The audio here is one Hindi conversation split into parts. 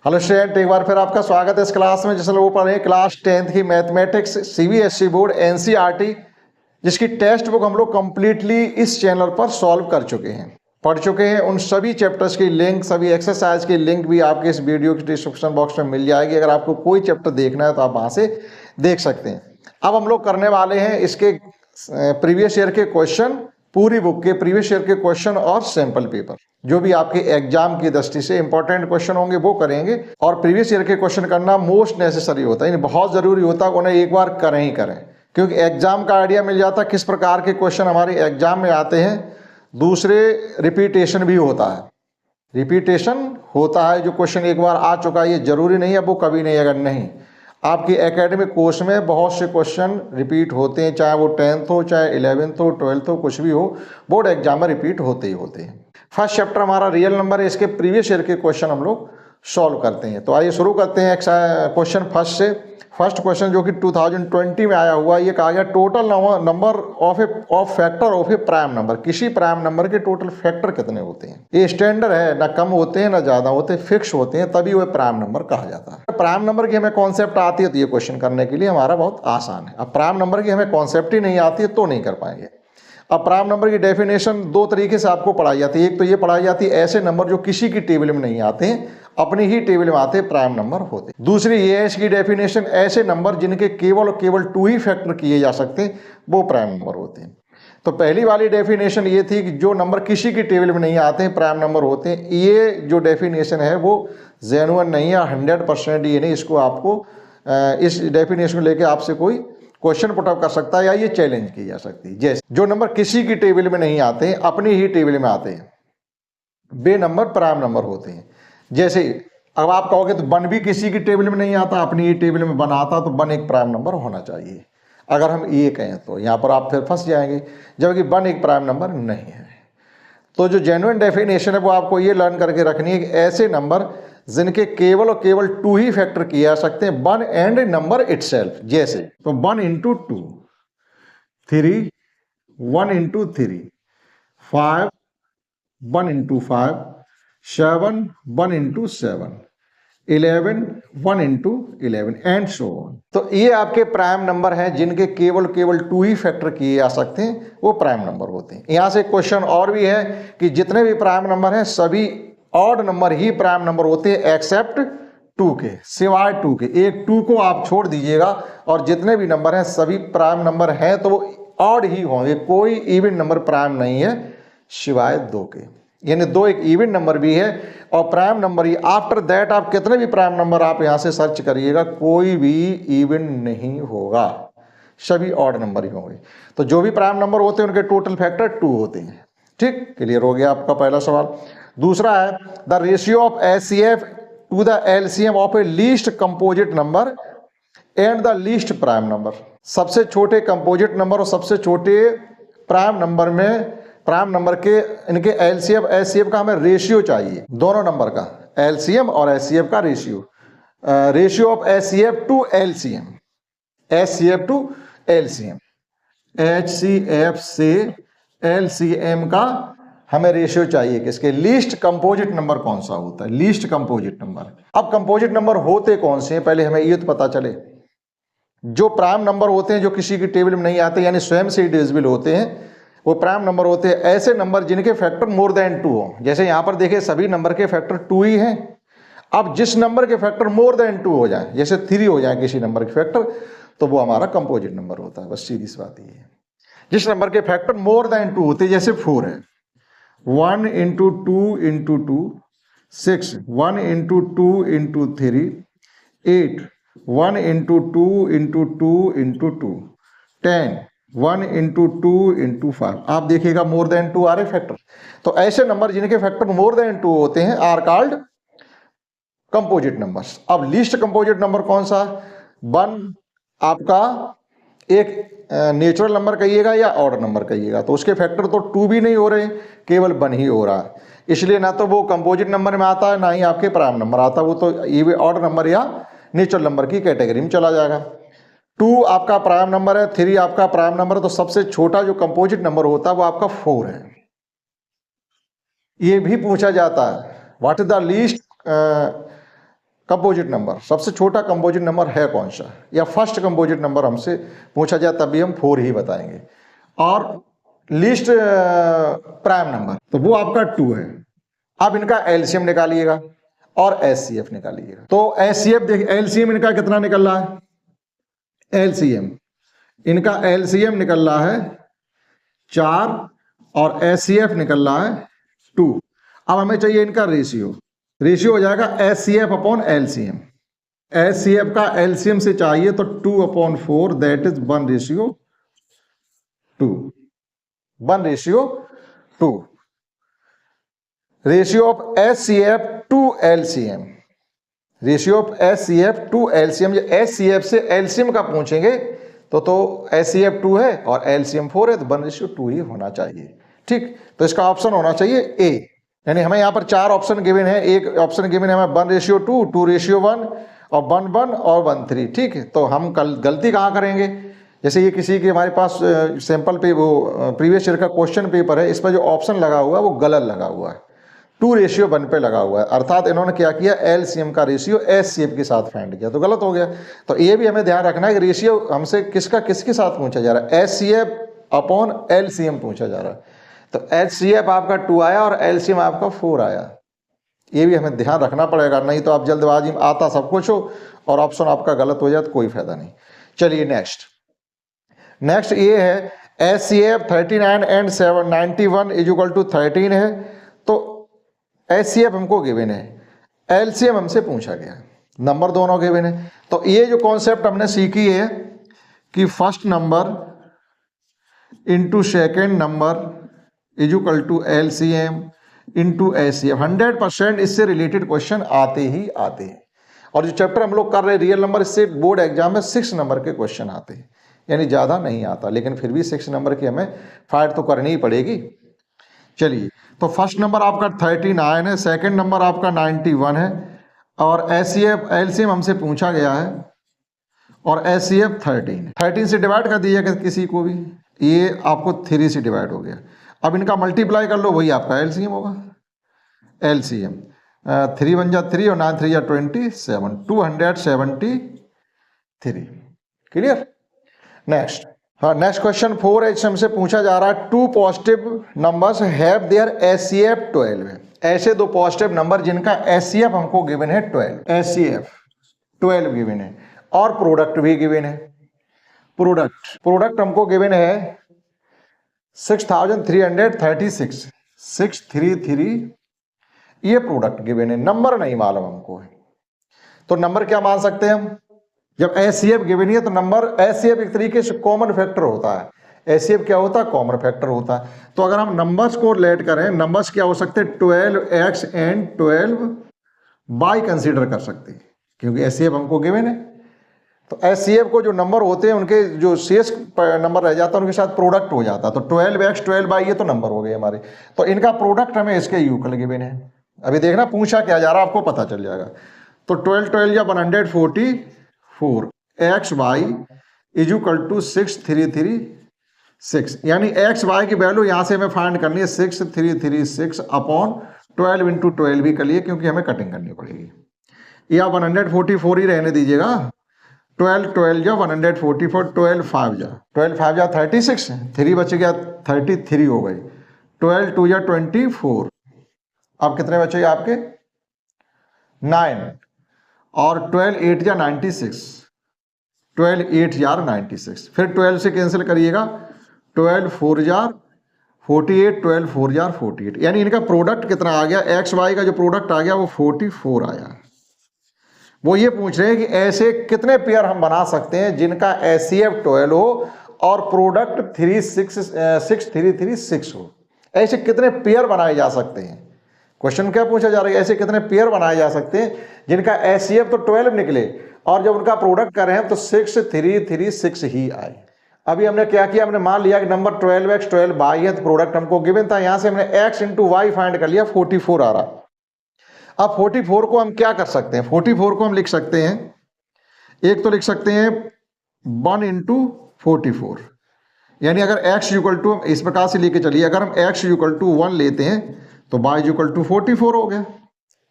हेलो स्टूडेंट, एक बार फिर आपका स्वागत है इस क्लास में जिसमें वो पढ़े क्लास 10th की मैथमेटिक्स सीबीएसई बोर्ड एनसीईआरटी, जिसकी टेक्स्ट बुक हम लोग कंप्लीटली इस चैनल पर सॉल्व कर चुके हैं, पढ़ चुके हैं। उन सभी चैप्टर्स की लिंक, सभी एक्सरसाइज की लिंक भी आपके इस वीडियो के डिस्क्रिप्शन बॉक्स में मिल जाएगी। अगर आपको कोई चैप्टर देखना है तो आप वहाँ से देख सकते हैं। अब हम लोग करने वाले हैं इसके प्रीवियस ईयर के क्वेश्चन, पूरी बुक के प्रीवियस ईयर के क्वेश्चन और सैंपल पेपर, जो भी आपके एग्जाम की दृष्टि से इंपॉर्टेंट क्वेश्चन होंगे वो करेंगे। और प्रीवियस ईयर के क्वेश्चन करना मोस्ट नेसेसरी होता है, यानी बहुत जरूरी होता है उन्हें एक बार करें ही करें, क्योंकि एग्जाम का आइडिया मिल जाता है किस प्रकार के क्वेश्चन हमारे एग्जाम में आते हैं। दूसरे रिपीटेशन भी होता है, रिपीटेशन होता है। जो क्वेश्चन एक बार आ चुका है ये जरूरी नहीं है वो कभी नहीं, अगर नहीं आपकी एकेडमिक कोर्स में बहुत से क्वेश्चन रिपीट होते हैं, चाहे वो 10th हो, चाहे 11th हो, 12th हो, कुछ भी हो, बोर्ड एग्जाम में रिपीट होते ही होते हैं। फर्स्ट चैप्टर हमारा रियल नंबर है, इसके प्रीवियस ईयर के क्वेश्चन हम लोग सॉल्व करते हैं। तो आइए शुरू करते हैं क्वेश्चन फर्स्ट से। फर्स्ट क्वेश्चन जो कि 2020 में आया हुआ, ये कहा गया total number of factor of A prime number. किसी प्राइम नंबर के टोटल फैक्टर कितने होते हैं? ये स्टैंडर्ड है, ना कम होते हैं ना ज्यादा होते हैं, फिक्स होते हैं, तभी वो प्राइम नंबर कहा जाता है। प्राइम नंबर की हमें कॉन्सेप्ट आती है तो ये क्वेश्चन करने के लिए हमारा बहुत आसान है। अब प्राइम नंबर की हमें कॉन्सेप्ट ही नहीं आती है तो नहीं कर पाएंगे। अब प्राइम नंबर की डेफिनेशन दो तरीके से आपको पढ़ाई जाती है। एक तो ये पढ़ाई जाती है ऐसे नंबर जो किसी की टेबल में नहीं आते हैं, अपनी ही टेबल में आते प्राइम नंबर होते। दूसरी ये है इसकी डेफिनेशन, ऐसे नंबर जिनके केवल और केवल 2 ही फैक्टर किए जा सकते हैं वो प्राइम नंबर होते हैं। तो पहली वाली डेफिनेशन ये थी कि जो नंबर किसी की टेबल में नहीं आते हैं प्राइम नंबर होते हैं। ये जो डेफिनेशन है वो जेन्युइन नहीं है, 100% ये नहीं। इसको आपको इस डेफिनेशन को लेकर आपसे कोई क्वेश्चन पुटअप कर सकता है या ये चैलेंज की जा सकती है। जैसे जो नंबर किसी की टेबल में नहीं आते हैं, अपनी ही टेबल में आते हैं, वे नंबर प्राइम नंबर होते हैं। जैसे अब आप कहोगे तो 1 भी किसी की टेबल में नहीं आता, अपनी ही टेबल में 1 आता, तो 1 एक प्राइम नंबर होना चाहिए। अगर हम ये कहें तो यहाँ पर आप फिर फंस जाएंगे, जबकि 1 एक प्राइम नंबर नहीं है। तो जो जेन्युइन डेफिनेशन है वो आपको ये लर्न करके रखनी है कि ऐसे नंबर जिनके केवल और केवल 2 ही फैक्टर किए जा सकते हैं, 1 एंड नंबर इटसेल्फ। जैसे तो 1 into 2, 3, 1 into 3, 5, 1 into 5, 7, 1 into 7, 11, 1 into 11 and so on. तो ये आपके प्राइम नंबर हैं जिनके केवल 2 ही फैक्टर किए जा सकते हैं, वो प्राइम नंबर होते हैं। यहां से क्वेश्चन और भी है कि जितने भी प्राइम नंबर हैं सभी ऑड नंबर ही प्राइम नंबर होते हैं एक्सेप्ट 2 के, सिवाय 2 के। एक 2 को आप छोड़ दीजिएगा और जितने भी नंबर हैं सभी प्राइम नंबर हैं तो वो ऑड ही होंगे। कोई इवन नंबर प्राइम नहीं है सिवाय 2 के, यानी 2 एक इवन नंबर भी है और prime number he. After that आप कितने भी प्राइम नंबर आप यहां से सर्च करिएगा, कोई भी इवन नहीं होगा, सभी ऑड नंबर ही होंगे। तो जो भी प्राइम नंबर होते हैं उनके टोटल फैक्टर 2 होते हैं। ठीक, क्लियर हो गया आपका पहला सवाल। दूसरा है the ratio of HCF to the LCM of a least composite number and the least prime number. सबसे छोटे कंपोजिट नंबर और सबसे छोटे प्राइम नंबर में, प्राइम नंबर के इनके एलसीएम एचसीएफ का हमें रेशियो चाहिए, दोनों नंबर का एलसीएम और एचसीएफ का ratio. Ratio of HCF to LCM, HCF to LCM, HCF से एलसीएम का हमें रेशियो चाहिए। किसके? लीस्ट कंपोजिट नंबर कौन सा होता है? Least composite number. अब कंपोजिट नंबर होते कौन से हैं पहले हमें ये तो पता चले। जो प्राइम नंबर होते हैं जो किसी की टेबल में नहीं आते, यानी स्वयं से डिविजिबल होते हैं, वो प्राइम नंबर होते हैं ऐसे नंबर जिनके फैक्टर मोर देन 2 हो। जैसे यहां पर देखिए सभी नंबर के फैक्टर 2 ही हैं। अब जिस नंबर के फैक्टर मोर देन 2 हो जाए, जैसे 3 हो जाए किसी नंबर के फैक्टर, तो वो हमारा कंपोजिट नंबर होता है। बस सीधी सी बात ये है। जिस नंबर के फैक्टर मोर देन 2 होते हैं, जैसे 4 है, 1 into 2 into 2, 6, 1 into 2 into 3, 8, 1 into 2 into 2 into 2, 10, 1 into 2 into 5। आप देखिएगा मोर देन 2 आ रहे फैक्टर। तो ऐसे नंबर जिनके फैक्टर मोर देन 2 होते हैं आर कॉल्ड कंपोजिट नंबर्स। अब लीस्ट कंपोजिट नंबर कौन सा? 1 आपका एक नेचुरल नंबर कहिएगा या ऑड नंबर कहिएगा, तो उसके फैक्टर तो 2 भी नहीं हो रहे, केवल 1 ही हो रहा है। इसलिए ना तो वो कंपोजिट नंबर में आता है ना ही आपके प्राइम नंबर आता है, वो तो ये ऑड नंबर या नेचुरल नंबर की कैटेगरी में चला जाएगा। 2 आपका प्राइम नंबर है, 3 आपका प्राइम नंबर है, तो सबसे छोटा जो कंपोजिट नंबर होता है वो आपका 4 है। ये भी पूछा जाता है what is the least composite number, सबसे छोटा कंपोजिट नंबर है कौन सा, या फर्स्ट कंपोजिट नंबर हमसे पूछा जाए तब भी हम 4 ही बताएंगे। और लीस्ट प्राइम नंबर तो वो आपका 2 है। अब इनका एलसीएम निकालिएगा और एचसीएफ निकालिएगा। तो एचसीएफ देखिए, एलसीएम इनका कितना निकल रहा है, एलसीएम इनका एलसीएम निकल रहा है 4 और एचसीएफ निकल रहा है 2। अब हमें चाहिए इनका रेशियो हो जाएगा एचसीएफ अपॉन एलसीएम। एचसीएफ का एलसीएम से चाहिए तो 2/4 that is 1:2, 1:2 ratio of HCF to LCM, ratio of HCF to LCM. जो एचसीएफ से एलसीएम का पूछेंगे तो एचसीएफ 2 है और एलसीएम 4 है, तो 1:2 ही होना चाहिए। ठीक, तो इसका ऑप्शन होना चाहिए ए। यानी हमें यहाँ पर 4 ऑप्शन गिवन है, एक ऑप्शन गिवन है हमें 1:2, 2:1 और 1:1 और 1:3। ठीक है, तो हम कल गलती कहाँ करेंगे, जैसे ये किसी के हमारे पास सैंपल पे वो प्रीवियस ईयर का क्वेश्चन पेपर है, इस पर जो ऑप्शन लगा हुआ है वो गलत लगा हुआ है, 2:1 पे लगा हुआ है, अर्थात इन्होंने क्या किया, एलसीएम का रेशियो एचसीएफ के साथ फाइंड किया, तो गलत हो गया। तो ये भी हमें ध्यान रखना है कि रेशियो हमसे किसके साथ पूछा जा रहा है, एचसीएफ अपॉन एलसीएम पूछा जा रहा है। तो एचसीएफ आपका 2 आया और एलसीएम आपका 4 आया, ये भी हमें ध्यान रखना पड़ेगा, नहीं तो आप जल्दबाजी में आता सब कुछ हो और ऑप्शन आपका गलत हो जाए तो कोई फायदा नहीं। चलिए नेक्स्ट ये है एचसीएफ 39 एंड 91 = 13 है। तो एचसीएफ हमको गिवन है, एलसीएम हमसे पूछा गया, नंबर दोनों गिवन है। तो ये जो कॉन्सेप्ट हमने सीखी है कि first number into second number = LCM into HCF, 100% इससे रिलेटेड क्वेश्चन आते ही आते हैं। और जो चैप्टर हम लोग कर रहे हैं रियल नंबर, इससे बोर्ड एग्जाम में 6 नंबर के क्वेश्चन आते हैं, यानी ज़्यादा नहीं आता, लेकिन फिर भी 6 नंबर की हमें फाइट तो करनी ही पड़ेगी। चलिए, तो फर्स्ट नंबर आपका 39 है, सेकंड नंबर आपका 91 है और एचसीएफ एलसीएम हमसे पूछा गया है और एचसीएफ 13 से डिवाइड कर दीजिएगा किसी को भी, ये आपको 3 से डिवाइड हो गया। अब इनका मल्टीप्लाई कर लो, वही आपका एलसीएम होगा, एलसीएम 3 × 3 और 9 × 3 = 27, 273। क्लियर। नेक्स्ट, हाँ, नेक्स्ट क्वेश्चन 4 है, इससे हमसे पूछा जा रहा है 2 positive numbers have their HCF 12 है। ऐसे 2 पॉजिटिव नंबर जिनका एचसीएफ हमको गिवन है 12, एचसीएफ 12 गिवन है और प्रोडक्ट भी गिवन है। प्रोडक्ट हमको गिवन है 6336, 633, ये प्रोडक्ट गिवन है, नंबर नहीं मालूम हमको है। तो नंबर क्या मान सकते हैं हम, जब एचसीएफ गिवन है तो नंबर, एचसीएफ एक तरीके से कॉमन फैक्टर होता है, एचसीएफ क्या होता है, कॉमन फैक्टर होता है। तो अगर हम नंबर्स को लेट करें, नंबर्स क्या हो सकते हैं, 12x एंड 12y कंसीडर कर सकते हैं, क्योंकि एचसीएफ हमको गिवन है। तो एचसीएफ को जो नंबर होते हैं उनके जो शेष नंबर रह जाता है उनके साथ प्रोडक्ट हो जाता है। तो 12x 12y ये तो नंबर हो गए हमारे, तो इनका प्रोडक्ट हमें इसके यूक्ल गिवन है। अभी देखना पूछा क्या जा रहा है, आपको पता चल जाएगा। तो 12 या 144 xy = 6336, यानी xy की वैल्यू यहाँ से हमें फाइंड करनी है 6336 अपॉन 12 × 12 भी कर लिए, क्योंकि हमें कटिंग करनी पड़ेगी, या 144 ही रहने दीजिएगा। 12 या 144, 12 5 जा 36, 3 बच गया 33 हो गई, 12 2 या 24, अब कितने बचे आपके 9, और 12 8 या 96, 12 8 या 96, फिर 12 से कैंसिल करिएगा, 12 4 या 48, 12 4 या 48, यानी इनका प्रोडक्ट कितना आ गया, एक्स वाई का जो प्रोडक्ट आ गया वो 44 आया। वो ये पूछ रहे हैं कि ऐसे कितने पेयर हम बना सकते हैं जिनका एचसीएफ 12 हो और प्रोडक्ट 6336 हो, ऐसे कितने पेयर बनाए जा सकते हैं। क्वेश्चन क्या पूछा जा रहा है, ऐसे कितने पेयर बनाए जा सकते हैं जिनका एचसीएफ तो 12 निकले और जब उनका प्रोडक्ट कर रहे हैं तो 6336 ही आए। अभी हमने क्या किया, हमने मान लिया कि नंबर 12x 12y है, तो प्रोडक्ट हमको गिवन था, यहां से हमने x × y फाइंड कर लिया, 44 आ रहा। अब 44 को हम क्या कर सकते हैं, 44 को हम लिख सकते हैं, एक तो लिख सकते हैं 1 × 44, यानी अगर x = इस प्रकार से लेके चलिए, अगर हम x = 1 लेते हैं तो y = 44 हो गया,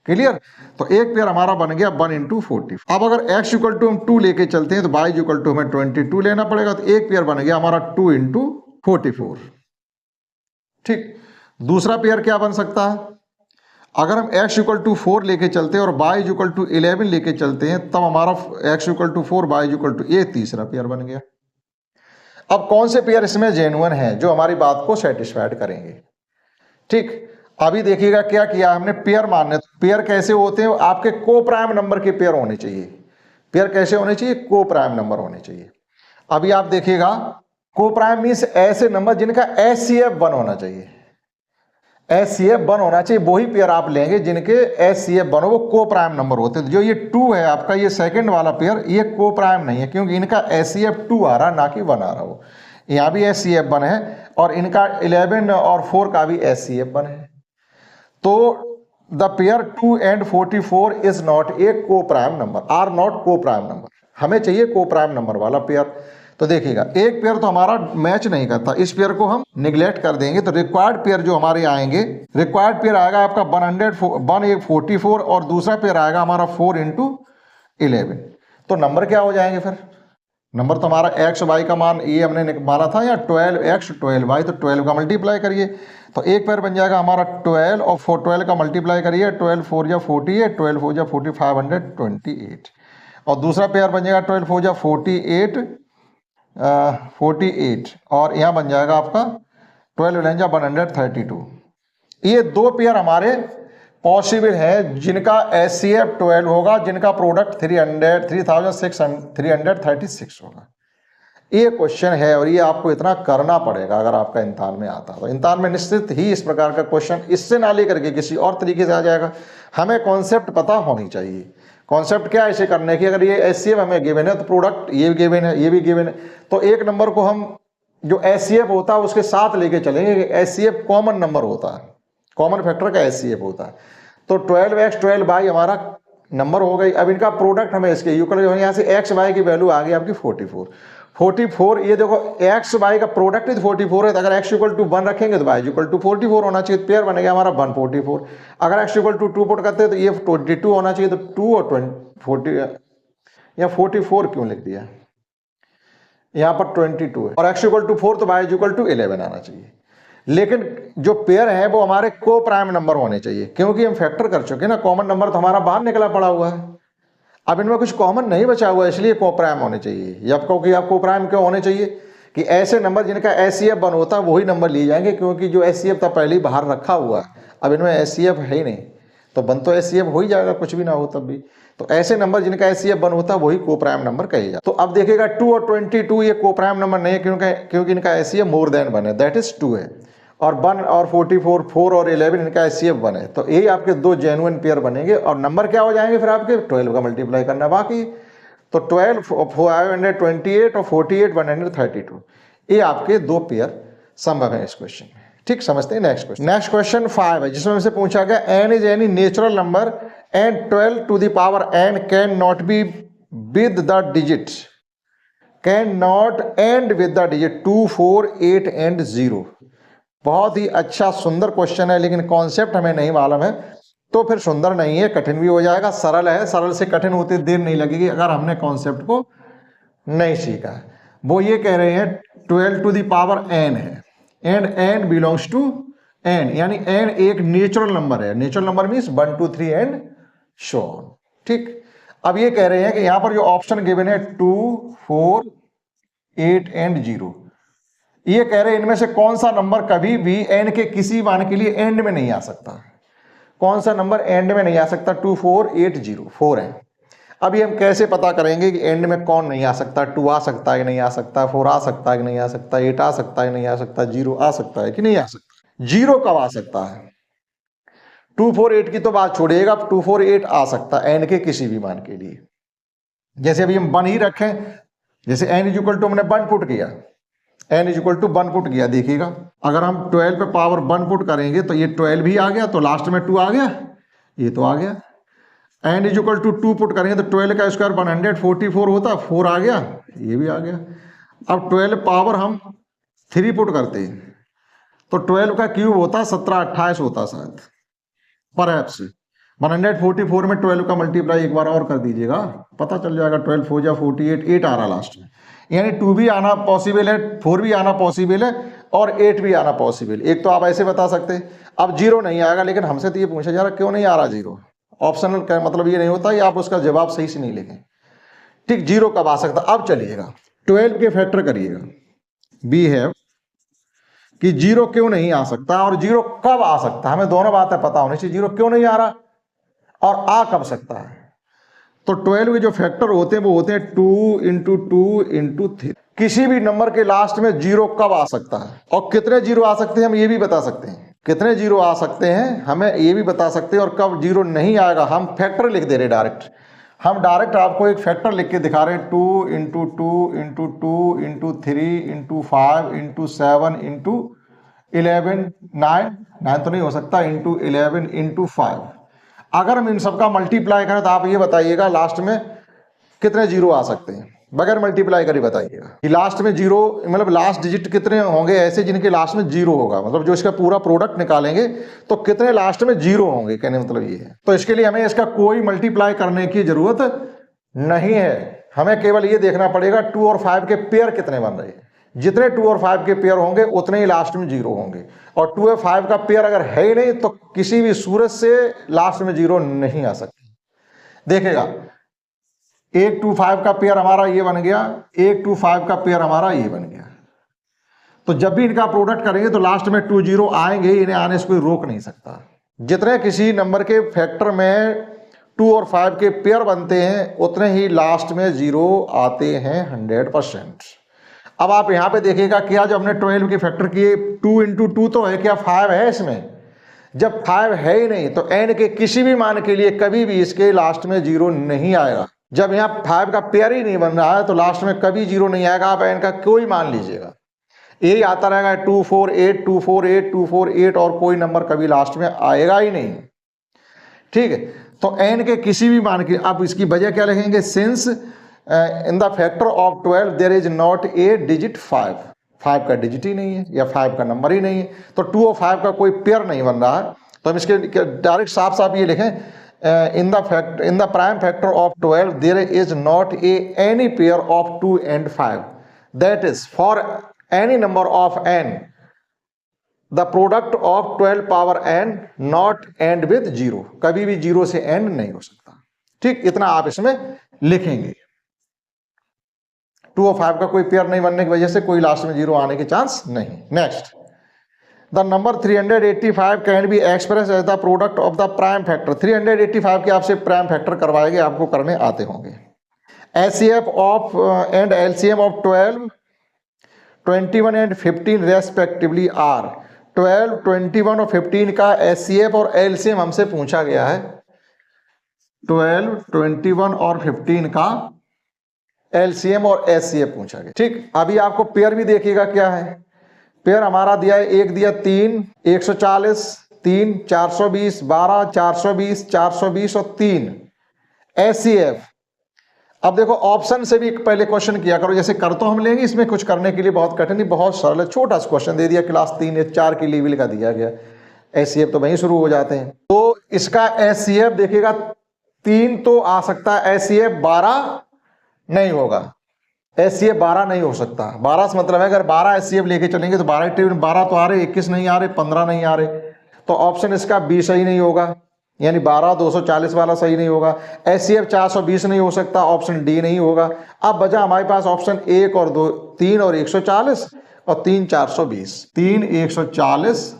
क्लियर। तो एक पेयर हमारा बन गया 1 इंटू 40। अब अगर x इक्वल टू हम 2 लेके चलते हैं तो y इक्वल टू हमें 22 लेना पड़ेगा, तो एक पेयर बन गया हमारा 2 इंटू 44। ठीक, दूसरा पेयर क्या बन सकता है, अगर हम x इक्वल टू 4 लेके चलते हैं और y इक्वल टू 11 लेके चलते हैं, तब हमारा x equal to 4 y equal to, ये तीसरा पेयर बन गया। अब कौन से पेयर इसमें जेन्युइन है जो हमारी बात को सेटिस्फाइड करेंगे। ठीक, अभी देखिएगा क्या किया हमने, पेयर मानने, पेयर कैसे होते हैं, आपके को प्राइम नंबर के पेयर होने चाहिए। पेयर कैसे होने चाहिए, को प्राइम नंबर होने चाहिए। अभी आप देखिएगा को प्राइम मीन्स ऐसे नंबर जिनका HCF 1 होना चाहिए। HCF 1 होना चाहिए, वही पेयर आप लेंगे जिनके HCF 1 हो, वो को प्राइम नंबर होते हैं। जो ये 2 है आपका, ये सेकंड वाला पेयर, ये को प्राइम नहीं है क्योंकि इनका HCF 2 आ रहा ना कि 1 आ रहा हो। यहाँ भी HCF 1 है और इनका 11 और 4 का भी HCF 1 है। तो the pair 2 and 44 is not ए को prime number, are not coprime number. हमें चाहिए को प्राइम नंबर वाला पेयर। तो देखिएगा एक पेयर तो हमारा मैच नहीं करता, इस पेयर को हम निगलेक्ट कर देंगे। तो रिक्वायर्ड पेयर जो हमारे आएंगे, रिक्वायर्ड पेयर आएगा आपका 144 और दूसरा पेयर आएगा हमारा 4 इंटू 11। तो नंबर क्या हो जाएंगे फिर, नंबर तो हमारा एक्स वाई का मान ये हमने माना था, या 12x 12y, तो 12 का मल्टीप्लाई करिए तो एक पेयर बन जाएगा हमारा 12 और 12 का मल्टीप्लाई करिए, 12 4 जा 48, 12 4 जा 40, 528। और दूसरा पेयर बन जाएगा 12 4 जा 48 और यहाँ बन जाएगा आपका 12 11 जा 132। ये दो पेयर हमारे पॉसिबल है जिनका HCF 12 होगा, जिनका प्रोडक्ट 336 होगा। ये क्वेश्चन है और ये आपको इतना करना पड़ेगा अगर आपका इम्तिहान में आता है। तो इम्तिहान में निश्चित ही इस प्रकार का क्वेश्चन इससे ना लेकर के किसी और तरीके से आ जाएगा। हमें कॉन्सेप्ट पता होनी चाहिए। कॉन्सेप्ट क्या है इसे करने की, अगर ये HCF हमें गिवन है तो प्रोडक्ट ये भी गिवन है, ये भी गिवन है, तो एक नंबर को हम जो HCF होता है उसके साथ लेके चलेंगे। HCF कॉमन नंबर होता है, कॉमन फैक्टर का HCF होता है। तो 12x 12y हमारा नंबर हो गई। अब इनका प्रोडक्ट हमें इसके इक्वल, यहाँ से x y की वैल्यू आ गई आपकी 44। ये देखो x y का प्रोडक्ट ही 44 है, तो अगर x इक्वल टू 1 रखेंगे तो y इक्वल टू 44 होना चाहिए, तो पेयर बनेगा हमारा 144। अगर x इक्वल टू 2 पुट करते हैं तो ये 22 होना चाहिए, तो 2 और 40 या 44 क्यों लिख दिया, यहाँ पर 22 है, और x इक्वल टू 4 तो y इक्वल टू 11 आना चाहिए। लेकिन जो पेयर है वो हमारे को प्राइम नंबर होने चाहिए, क्योंकि हम फैक्टर कर चुके ना, कॉमन नंबर तो हमारा बाहर निकला पड़ा हुआ है। अब इनमें कुछ कॉमन नहीं बचा हुआ है, इसलिए को प्राइम होने चाहिए। अब कहो कि आपको प्राइम क्यों होने चाहिए, कि ऐसे नंबर जिनका HCF 1 होता है वही नंबर लिए जाएंगे, क्योंकि जो HCF था पहले ही बाहर रखा हुआ है, अब इनमें HCF है ही नहीं, तो 1 तो HCF हो ही जाएगा, कुछ भी ना हो तब भी। तो ऐसे नंबर जिनका HCF 1 होता है वही को प्राइम नंबर कहे जाए। तो अब देखिएगा 2 और 22 ये को प्राइम नंबर नहीं है, क्योंकि इनका HCF मोर देन 1 है, दैट इज 2 है, और 1 और 44 4 और 11 इनका HCF 1 है। तो ये आपके दो जेन्युइन पेयर बनेंगे, और नंबर क्या हो जाएंगे फिर आपके 12 का मल्टीप्लाई करना बाकी। तो 12 528 और 48 132, ये आपके दो पेयर संभव है इस क्वेश्चन में। ठीक, समझते हैं। नेक्स्ट क्वेश्चन 5 है, जिसमें से पूछा गया n is any natural number and 12 to the power n can not be with the digit, can not end with the digit 2 4 8 and 0। बहुत ही अच्छा सुंदर क्वेश्चन है, लेकिन कॉन्सेप्ट हमें नहीं मालूम है, तो फिर सुंदर नहीं है, कठिन भी हो जाएगा। सरल है, सरल से कठिन होते देर नहीं लगेगी अगर हमने कॉन्सेप्ट को नहीं सीखा। वो ये कह रहे हैं 12 टू द पावर n है, and n belongs to n, यानी n एक नेचुरल नंबर है। Natural number means 1 2 3 and so on. ठीक, अब ये कह रहे हैं कि यहां पर जो ऑप्शन गिवन है 2 4 8 एंड 0, ये कह रहे हैं इनमें से कौन सा नंबर कभी भी n के किसी मान के लिए एंड में नहीं आ सकता। कौन सा नंबर एंड में नहीं आ सकता, 2 4 8 0 4 है। अभी हम कैसे पता करेंगे कि एंड में कौन नहीं आ सकता, 2 आ सकता है कि नहीं आ सकता, 4 आ सकता है कि नहीं आ सकता, 8 आ सकता है कि नहीं आ सकता, 0 आ सकता है कि नहीं आ सकता। 0 कब आ सकता है, 2 4 8 की तो बात छोड़िएगा, 2 4 8 आ सकता है एंड के किसी भी मान के लिए। जैसे अभी हम 1 ही रखें, जैसे n इज इक्वल टू हमने 1 पुट किया, n is equal to 1 put किया, देखिएगा अगर हम 12 पे पावर 1 पुट करेंगे तो ये 12 भी आ गया, तो लास्ट में 2 आ गया, ये तो आ गया। n is equal to 2 put करेंगे तो 12 का स्क्वायर 144 होता, 4 आ गया, ये भी आ गया। अब 12 पावर हम 3 पुट करते हैं तो 12 का क्यूब होता 17 28 होता शायद, परहैप्स। 144 में 12 का मल्टीप्लाई एक बार और कर दीजिएगा, पता चल जाएगा। 12 4 जा 48, 8 आ रहा लास्ट में, यानी 2 भी आना पॉसिबल है, 4 भी आना पॉसिबल है और 8 भी आना पॉसिबल। एक तो आप ऐसे बता सकते हैं। अब 0 नहीं आएगा, लेकिन हमसे तो ये पूछा जा रहा क्यों नहीं आ रहा 0। ऑप्शनल का मतलब ये नहीं होता कि आप उसका जवाब सही से नहीं लिखें। ठीक, 0 कब आ सकता। अब चलिएगा 12 के फैक्टर करिएगा। बी है कि 0 क्यों नहीं आ सकता और 0 कब आ सकता है, हमें दोनों बातें पता होनी चाहिए। 0 क्यों नहीं आ रहा और आ कब सकता है। तो 12 के जो फैक्टर होते हैं वो होते हैं 2 इंटू 2 इंटू 3। किसी भी नंबर के लास्ट में 0 कब आ सकता है और कितने 0 आ सकते हैं हम ये भी बता सकते हैं। कितने 0 आ सकते हैं हमें ये भी बता सकते हैं, और कब 0 नहीं आएगा हम फैक्टर लिख दे रहे डायरेक्ट। हम डायरेक्ट आपको एक फैक्टर लिख के दिखा रहे हैं, 2 into 2 into 2 into 3 into 5 into 7 into 11 9 तो नहीं हो सकता, इंटू 11 इंटू 5। अगर हम इन सबका मल्टीप्लाई करें तो आप ये बताइएगा लास्ट में कितने 0 आ सकते हैं, बगैर मल्टीप्लाई कर ही बताइएगा कि लास्ट में 0 मतलब लास्ट डिजिट कितने होंगे ऐसे जिनके लास्ट में 0 होगा, मतलब जो इसका पूरा प्रोडक्ट निकालेंगे तो कितने लास्ट में 0 होंगे, कहने मतलब ये है। तो इसके लिए हमें इसका कोई मल्टीप्लाई करने की जरूरत नहीं है, हमें केवल ये देखना पड़ेगा 2 और 5 के पेयर कितने बन रहे हैं। जितने 2 और 5 के पेयर होंगे उतने ही लास्ट में 0 होंगे, और 2 और 5 का पेयर अगर है ही नहीं तो किसी भी सूरत से लास्ट में 0 नहीं आ सकती। देखेगा 1 2 5 का पेयर हमारा ये बन गया, 1 2 5 का पेयर हमारा ये बन गया। तो जब भी इनका प्रोडक्ट करेंगे तो लास्ट में 2 0 आएंगे, इन्हें आने से कोई रोक नहीं सकता। जितने किसी नंबर के फैक्टर में 2 और 5 के पेयर बनते हैं उतने ही लास्ट में 0 आते हैं 100%। अब आप यहां पे देखिएगा क्या, जब हमने 12 के फैक्टर किए 2 इंटू 2 तो है क्या, 5 है इसमें। जब 5 है ही नहीं तो n के किसी भी मान के लिए कभी भी इसके लास्ट में 0 नहीं आएगा। जब यहाँ 5 का पेयर ही नहीं बन रहा है तो लास्ट में कभी 0 नहीं आएगा। आप n का कोई मान लीजिएगा, यही आता रहेगा 2 4 8 2 4 8 2 4 8 और कोई नंबर कभी लास्ट में आएगा ही नहीं। ठीक है, तो n के किसी भी मान के, आप इसकी वजह क्या लिखेंगे, since in the factor of 12 there is not a digit 5 का डिजिट ही नहीं है या 5 का नंबर ही नहीं है, तो 2 और 5 का कोई पेयर नहीं बन रहा है। तो हम इसके डायरेक्ट साफ साफ ये लिखें, in the prime factor of 12 there is not any pair of 2 and 5, that is for any number of n the product of 12 power n not end with 0, कभी भी 0 से end नहीं हो सकता। ठीक, इतना आप इसमें लिखेंगे। 2 और 5 का कोई पेयर नहीं बनने की वजह से कोई लास्ट में 0 आने के चांस नहीं। Next, the number 385 can be express as the product of the prime factor. 385 के आपसे प्राइम फैक्टर करवाएंगे, आपको करने आते होंगे। HCF of and LCM of 12 21 and 15 respectively are. 12 21 और 15 का एचसीएफ और एलसीएम हमसे पूछा गया है। 12 21 और 15 का एलसीएम और एचसीएफ पूछा गया। ठीक, अभी आपको पेयर भी देखिएगा क्या है। पेयर हमारा दिया है, एक दिया 3 140 3 420 12 420 420 और 3 एचसीएफ। अब देखो ऑप्शन से भी पहले क्वेश्चन किया करो, जैसे कर तो हम लेंगे, इसमें कुछ करने के लिए बहुत कठिन नहीं, बहुत सरल है। छोटा सा क्वेश्चन दे दिया, क्लास 3 या 4 के लेवल का दिया गया, एचसीएफ तो वहीं शुरू हो जाते हैं। तो इसका एचसीएफ देखिएगा 3 तो आ सकता है, एचसीएफ 12 नहीं होगा। एचसीएफ 12 नहीं हो सकता। 12 से मतलब है अगर 12 एचसीएफ लेके चलेंगे तो 12 तो आ रहे, 21 नहीं आ रहे, 15 नहीं आ रहे, तो ऑप्शन इसका बी सही नहीं होगा, यानी 12 240 वाला सही नहीं होगा। एचसीएफ 420 नहीं हो सकता, ऑप्शन डी नहीं होगा। अब बचा हमारे पास ऑप्शन 1 और 2, 3 और 140 और 3 420, 3 140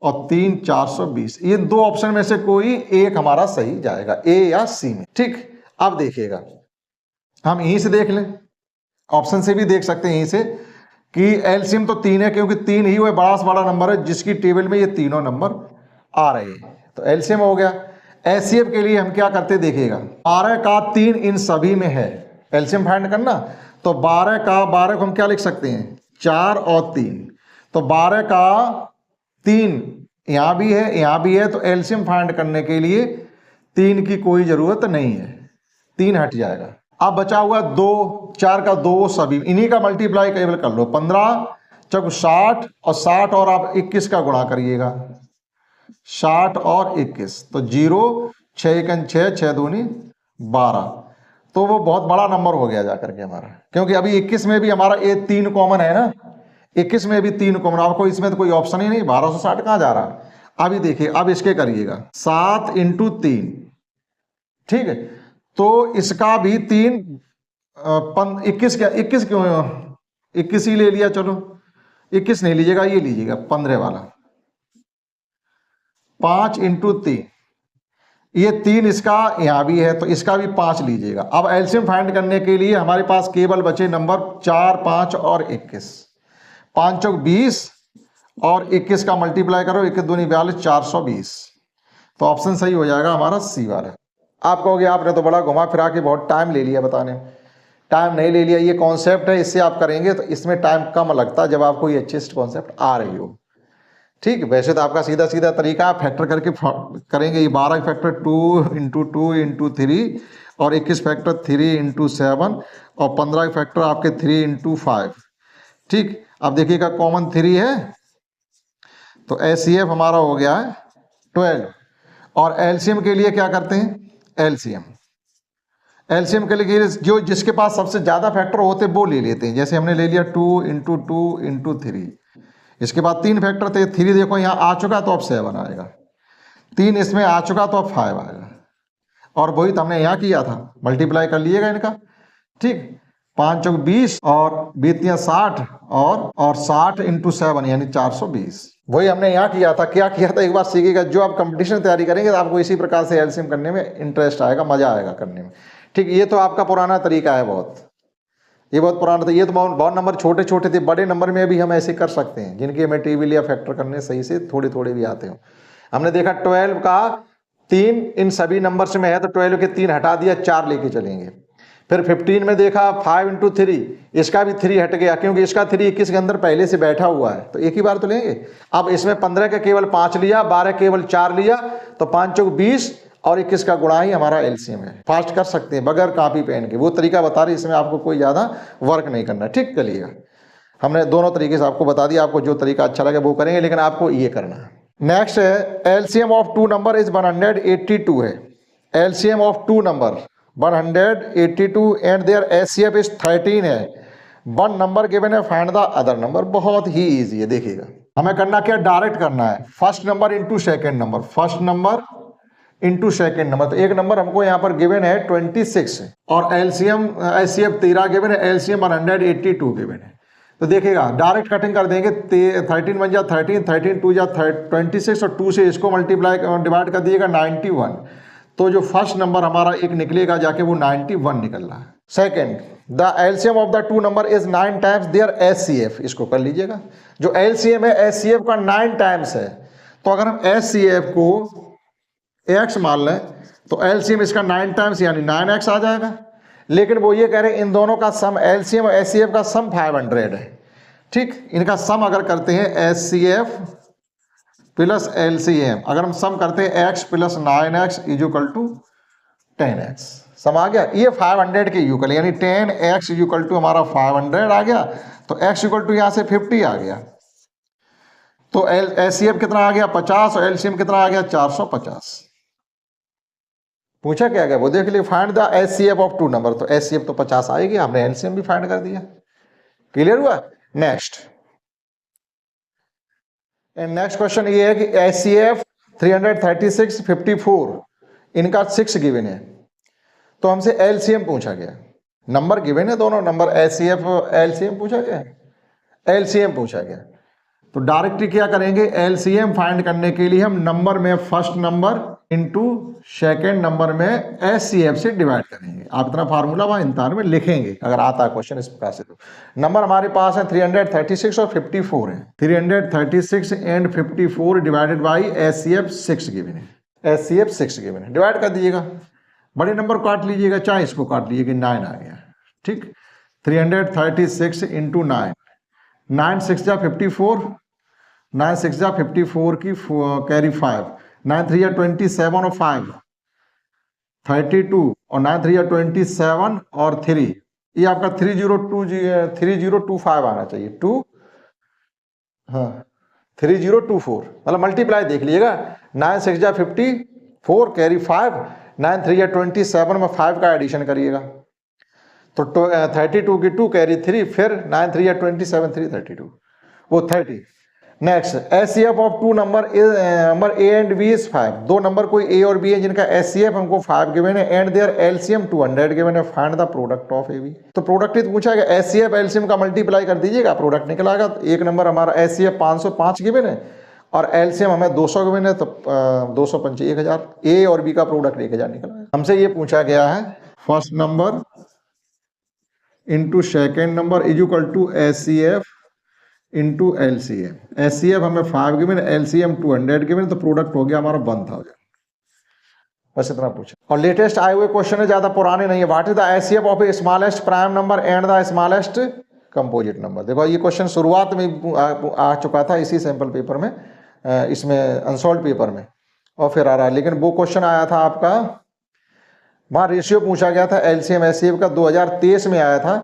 और 3 420, ये दो ऑप्शन में से कोई एक हमारा सही जाएगा, ए या सी में। ठीक, अब देखिएगा, हम यहीं से देख लें, ऑप्शन से भी देख सकते हैं यहीं से कि एलसीएम तो 3 है, क्योंकि 3 ही वो बड़ा से बड़ा नंबर है जिसकी टेबल में ये तीनों नंबर आ रहे हैं, तो एलसीएम हो गया। एचसीएफ के लिए हम क्या करते देखिएगा, 12 का 3 इन सभी में है, एलसीएम फाइंड करना, तो 12 को हम क्या लिख सकते हैं, 4 और 3, तो 12 का 3 यहां भी है यहां भी है, तो एलसीएम फाइंड करने के लिए 3 की कोई जरूरत नहीं है, 3 हट जाएगा। अब बचा हुआ 2, 4 का 2 सभी, इन्हीं का मल्टीप्लाई केवल कर लो, 15 चौक 60 और 60 और आप 21 का गुणा करिएगा, 60 और 21, तो 0, 6 एकन 6, 6 दूनी 12, तो वो बहुत बड़ा नंबर हो गया जाकर के हमारा, क्योंकि अभी 21 में भी हमारा ये 3 कॉमन है ना, 21 में भी 3 कॉमन, आपको इसमें तो कोई ऑप्शन ही नहीं, 1260 कहाँ जा रहा है। अभी देखिए, अब इसके करिएगा 7 इंटू 3, ठीक है, तो इसका भी 3, 21 क्या, 21 क्यों, 21 ही ले लिया, चलो 21 नहीं लीजिएगा, ये लीजिएगा 15 वाला, 5 इंटू 3, ये 3 इसका यहां भी है, तो इसका भी 5 लीजिएगा। अब एलसीएम फाइंड करने के लिए हमारे पास केवल बचे नंबर 4, 5 और 21, 5 चौक 20 और 21 का मल्टीप्लाई करो, 21 दूनी 42, 420, तो ऑप्शन सही हो जाएगा हमारा सी वाला। आप कहोगे आपने तो बड़ा घुमा फिरा के बहुत टाइम ले लिया बताने में, टाइम नहीं ले लिया, ये कॉन्सेप्ट है, इससे आप करेंगे तो इसमें टाइम कम लगता है जब आपको ये अच्छी कॉन्सेप्ट आ रही हो, ठीक है। वैसे तो आपका सीधा सीधा तरीका आप फैक्टर करके करेंगे, ये 12 फैक्टर 2 इंटू 2 इंटू 3 और 21 फैक्टर 3 इंटू 7 और 15 फैक्टर आपके 3 इंटू 5, ठीक। अब देखिएगा कॉमन 3 है, तो एचसीएफ हमारा हो गया है 12, और एलसीएम के लिए क्या करते हैं, एलसीएम के लिए जो जिसके पास सबसे ज्यादा फैक्टर होते वो ले लेते हैं, जैसे हमने ले लिया 2 इंटू 2 इंटू 3, इसके बाद 3 फैक्टर थे, 3 देखो यहाँ आ चुका तो अब 7 आएगा, 3 इसमें आ चुका तो अब 5 आएगा, और वही तो हमने यहाँ किया था, मल्टीप्लाई कर लीजिएगा इनका, ठीक। 5 चौक 20 और 60 और 60 इंटू 7 यानी 420, वही हमने यहाँ किया था। क्या किया था एक बार सीखिएगा, जो आप कंपटीशन तैयारी करेंगे तो आपको इसी प्रकार से एलसीएम करने में इंटरेस्ट आएगा, मजा आएगा करने में, ठीक। ये तो आपका पुराना तरीका है, ये बहुत पुराना था, ये तो बहुत नंबर छोटे छोटे थे, बड़े नंबर में भी हम ऐसे कर सकते हैं, जिनके हमें टेबल या फैक्टर करने सही से थोड़े थोड़े भी आते हो। हमने देखा 12 का 3 इन सभी नंबर्स में है, तो 12 के 3 हटा दिया, 4 लेके चलेंगे। फिर 15 में देखा 5 इंटू 3, इसका भी 3 हट गया, क्योंकि इसका 3 21 के अंदर पहले से बैठा हुआ है, तो एक ही बार तो लेंगे। अब इसमें 15 का केवल 5 लिया, 12 केवल 4 लिया, तो 5 चौक 20 और 21 का गुणा ही हमारा एलसीएम है। फास्ट कर सकते हैं बगैर कॉपी पेन के, वो तरीका बता रही, इसमें आपको कोई ज़्यादा वर्क नहीं करना, ठीक। करिएगा, हमने दोनों तरीके से आपको बता दिया, आपको जो तरीका अच्छा लगे वो करेंगे, लेकिन आपको ये करना है। नेक्स्ट है एलसीएम ऑफ 2 नंबर इज 182 है, LCM of 2 number 182 and their HCF is 13 है, 1 नंबर गिवन है, फाइंड द अदर नंबर। बहुत ही इजी है, देखिएगा हमें करना क्या, डायरेक्ट करना है, first number into second number, first number into second number. तो एक नंबर हमको यहाँ पर गिवन है 26 और एलसीएम एचसीएफ 13 गिवन है, एलसीएम 182 गिवन है। तो देखिएगा डायरेक्ट कटिंग कर देंगे, 13 बन जा 13, 13 2 जा 26 और 2 से इसको मल्टीप्लाई डिवाइड कर दिएगा 91, तो जो फर्स्ट नंबर हमारा एक निकलेगा जाके वो 91 निकल रहा है। Second, the LCM of the 2 number is 9 times their HCF, इसको कर लीजिएगा, जो एलसीएम है एचसीएफ का 9 टाइम्स है, तो अगर हम एचसीएफ को x मान लें तो एलसीएम इसका 9 टाइम्स यानी 9x आ जाएगा। लेकिन वो ये कह रहे हैं इन दोनों का सम, एलसीएम और एचसीएफ का सम 500 है, ठीक। इनका सम अगर करते हैं एचसीएफ प्लस एलसीएम, अगर हम सम करते हैं x plus 9x is equal to 10x, sum आ गया, ये 500 के इक्वल यानी 10x इज इक्वल टू हमारा 500 आ गया, तो x इक्वल टू यहाँ से 50 आ गया, तो एचसीएफ कितना आ गया 50 और एलसीएम कितना आ गया 450। पूछा क्या गया वो देख लिए, find the HCF of 2 number, तो एचसीएफ तो 50 आएगी, हमने एलसीएम भी फाइंड कर दिया, क्लियर हुआ। नेक्स्ट नेक्स्ट क्वेश्चन ये है कि एचसीएफ 336 54 इनका 6 गिवन है, तो हमसे एलसीएम पूछा गया, नंबर गिवन है दोनों नंबर, एचसीएफ एलसीएम पूछा गया, एलसीएम पूछा गया, तो डायरेक्टली क्या करेंगे, एलसीएम फाइंड करने के लिए हम नंबर में first number into second number में एचसीएफ से डिवाइड करेंगे। आप इतना फार्मूला वहां इम्तिहान में लिखेंगे अगर आता है क्वेश्चन इस प्रकार से। तो नंबर हमारे पास है 336 और 54 है, 336 and 54 divided by HCF 6 given है, एचसीएफ 6 गिवन है, डिवाइड कर दीजिएगा, बड़े नंबर काट लीजिएगा, चाहे इसको काट लीजिएगा, 9 आ गया, ठीक। 336 इंटू 9, 9 6 जा 54, 9 6 जा 54 की कैरी 5, 9 3 या 27 और 5 32 और 9 3 या 27 और 3, ये आपका 3025 आना चाहिए, 2 हाँ 3024, मतलब मल्टीप्लाई देख लीजिएगा, 9 6 जा 54 कैरी 5, 9 3 या 27 में 5 का एडिशन करिएगा तो 32 की 2 कैरी 3, फिर 9 3 या 27 3 32 वो 30। Next HCF of two number A and B is 5, दो नंबर कोई ए और बी है जिनका एचसीएफ हमको 5 गिवन है एंड देयर एलसीएम 200 गिवन है, find the product of A B. तो प्रोडक्ट ही तो पूछा गया, एचसीएफ एलसीएम का मल्टीप्लाई कर दीजिएगा, प्रोडक्ट निकल आएगा। एक नंबर हमारा एचसीएफ 505 गिवन है और एलसीएम हमें 200 गिवन है, तो 205 1000, ए और बी का प्रोडक्ट 1000 निकला। हमसे ये पूछा गया है first number into second number is equal to HCF into LCM. HCF हमें 5 गिवन, एलसीएम 200 गिवन, तो प्रोडक्ट हो गया हमारा 1000। बस इतना पूछा। और लेटेस्ट आए हुए क्वेश्चन है, ज्यादा पुराने नहीं है। What is the HCF of A smallest prime number and the smallest composite number. देखो ये क्वेश्चन शुरुआत में आ चुका था इसी सैंपल पेपर में, इसमें अनसॉल्व पेपर में, और फिर आ रहा है। लेकिन वो क्वेश्चन आया था आपका, वहां रेशियो पूछा गया था एलसीएम एचसीएफ का, 2023 में आया था।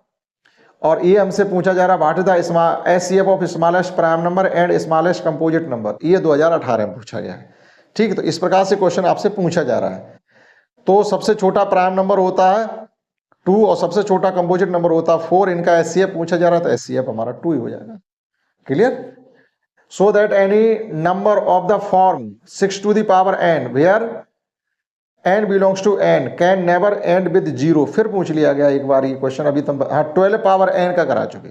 और ये हमसे पूछा जा रहा है what is the HCF of smallest prime number and smallest composite number, ये 2018 में पूछा गया है। ठीक है, तो इस प्रकार से क्वेश्चन आपसे पूछा जा रहा है। तो सबसे छोटा प्राइम नंबर होता है 2 और सबसे छोटा कंपोजिट नंबर होता है 4। इनका एचसीएफ पूछा जा रहा है तो एचसीएफ हमारा 2 ही हो जाएगा। Clear? So that any number of the form 6 to the power n where n belongs to n can never end with 0। फिर पूछ लिया गया एक बार ये क्वेश्चन, अभी तुम 12 पावर n का करा चुके,